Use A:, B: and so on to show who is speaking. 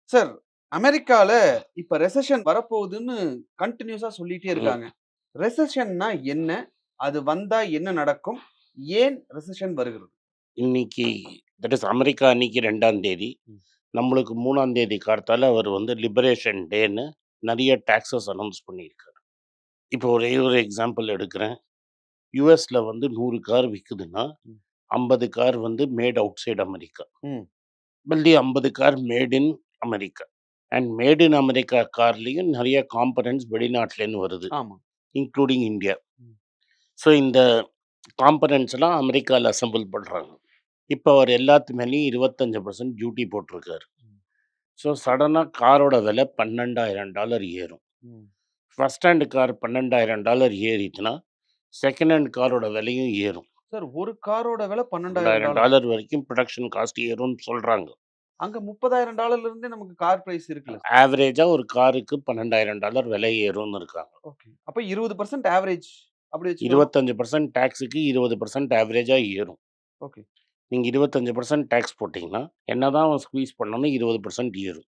A: Sir, அமெரிக்கால இப்ப recession வரப்போகுதுன்னு கன்டினியூஸா சொல்லிட்டே
B: ம்.
A: இருக்காங்க. ரெசெஷன்னா என்ன? அது வந்தா என்ன நடக்கும்? ஏன் ரெசெஷன் வருகிறது?
B: இன்னைக்கு தட் இஸ் அமெரிக்கா அன்னைக்கு 2ஆம் தேதி.
A: ம்.
B: நம்மளுக்கு 3ஆம் தேதி கார்த்தால அவர் வந்து லிபரேஷன் டேன்னு நெறைய டாக்ஸஸ் அனௌன்ஸ் பண்ணியிருக்காரு. இப்போ ஒரே ஒரு எக்ஸாம்பிள் எடுக்கிறேன். யுஎஸ்ல வந்து 100 கார் விக்குதுன்னா,
A: ம்.
B: 50 கார் வந்து மேட் அவுட் சைட் அமெரிக்கா.
A: ம்.
B: மீதி 50 car made in America. And made in America கார்லயும் நெறைய காம்பனன்ட்ஸ் வெளிநாட்டிலேருந்து வருது.
A: ஆமா.
B: Including India.
A: ம்.
B: ஸோ இந்த காம்பனன்ட்ஸ்லாம் அமெரிக்கால அசெம்பிள் பண்றாங்க. இப்ப அவர் எல்லாத்து மேலயும் 25% டியூட்டி போட்டிருக்காரு.
A: ம்.
B: ஸோ சடனா காரோட விலை $12,000 ஏறும்.
A: ம்.
B: ஃபர்ஸ்ட் ஹேண்ட் கார் $12,000 ஏறிச்சுன்னா, செகண்ட் ஹேண்ட் காரோட விலையும் ஏறும்.
A: சார், ஒரு காரோட விலை $12,000.
B: $12,000 வரைக்கும் புரொடக்ஷன் காஸ்ட் ஏறும்னு சொல்றாங்க.
A: அங்க $30,000 இருந்தே நமக்கு கார் பிரைஸ் இருக்குல்ல.
B: ஆவரேஜா ஒரு காருக்கு $12,000 விலை ஏறும்னு இருக்காங்க.
A: ஓகே. அப்ப 20% ஆவரேஜ் அப்படி வச்சுக்கலாம்.
B: 25% டாக்ஸுக்கு 20% ஆவரேஜா ஏறும்.
A: ஓகே.
B: நீங்க 25% டாக்ஸ் போட்டீங்கன்னா, என்னதான் அவன் ஸ்குவீஸ் பண்ணாலும் 20% ஏறும்.